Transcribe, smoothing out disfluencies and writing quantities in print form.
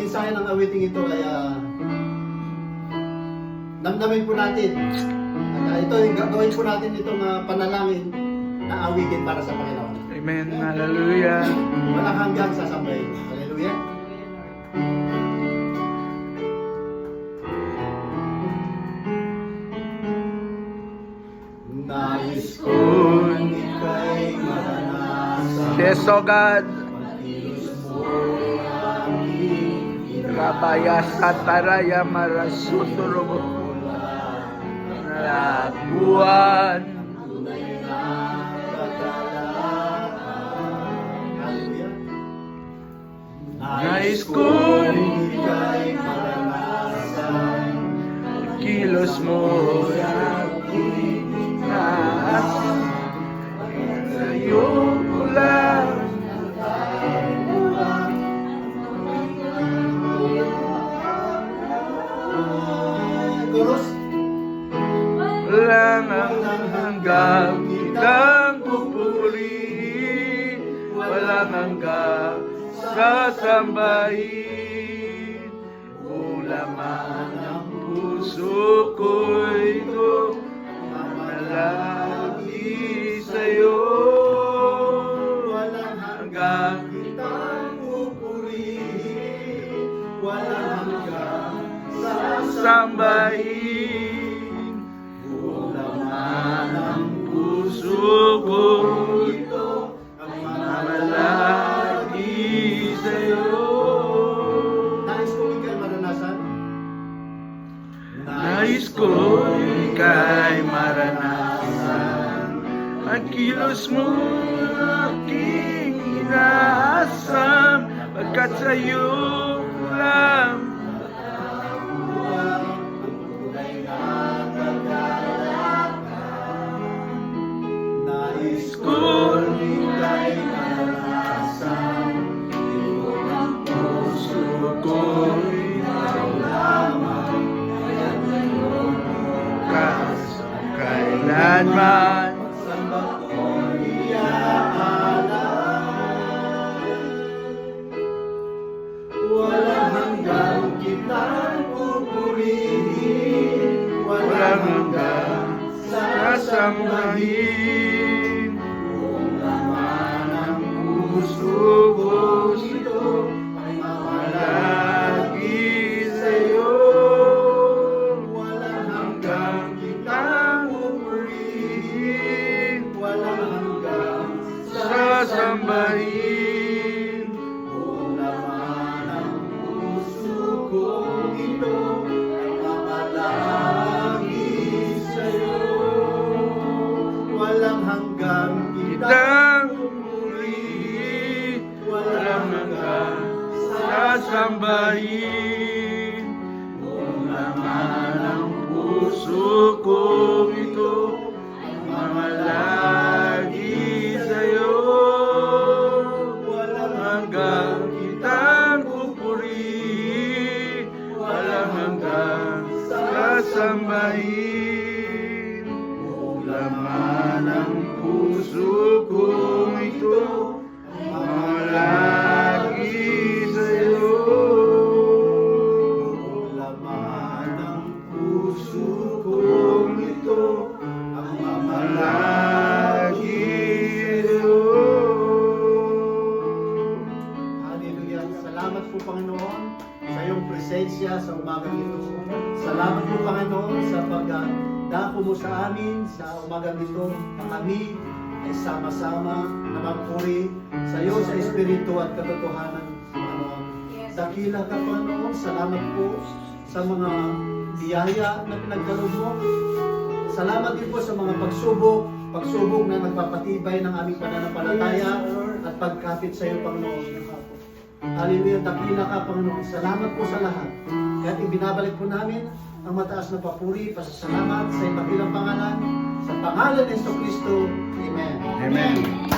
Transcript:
mensahe ng awiting ito kaya damdamin po natin. At ito, gagawin po natin itong panalangin na awitin para sa Panginoon. Amen. Hallelujah. Walang hanggang sasambahin. Hallelujah. Nais kong ika'y maranasan. Yes, oh God. Rabaya sataraya marasuturubo. Labuan. Nais kong ika'y maranasan. kilos mo aking naas. Sa'yo ko lang Chorus. walang hanggang kitang pupurihin, walang hanggang sasambahin. Kung laman ng puso ko'y ito, mamalagi sa'yo. Walang Hanggang kitang pupurihin, walang hanggang sasambahin. Kung laman ng puso ko ito, mamalagi sa'yo. Nais kong ika'y maranasan. Nais ko ika'y maranasan, ang kilos mo aking inaasam, pagkat sa'yo lang Nais ko ika'y maranasan. puso ko'y lamang, kailanman. Samba ko'y iaalay. Walang hanggang kitang pupurihin, Walang hanggang sasambahin. Kung laman ang Puso ko ito, mamalagi sa'yo. walang Hanggang kitang pupurihin, walang hanggang sasambahin. kung laman ang puso ko ito ay mamalagi sa'yo. Walang hanggang Kitang pupurihin, walang hanggang sasambahin. Kung laman ang puso ko ito, mamalagi sa'yo. walang Hanggang kitang pupurihin, walang hanggang sasambahin. Kung laman ang puso ko ito, mamalagi sa'yo. Kung laman ng puso kong ito ang Mamalagi sa'yo. Hallelujah. Salamat po Panginoon sa iyong presensya sa umagang ito. Salamat po Panginoon sa pagdako mo sa amin sa umagang ito na kami ay sama-sama na magpuri sa iyo sa Espiritu at katotohanan. Panginoon. Dakila ka Panginoon. Salamat po sa mga biyaya na pinagdalo mo. Salamat din po sa mga pagsubok na nagpapatibay ng aming pananampalataya at pagkapit sa iyo, Panginoon. Hallelujah, dakila ka, Panginoon. Salamat po sa lahat. Kaya ibinabalik po namin ang mataas na papuri, pasasalamat sa iba't ilang pangalan, sa pangalan ni Jesucristo. Amen. Amen.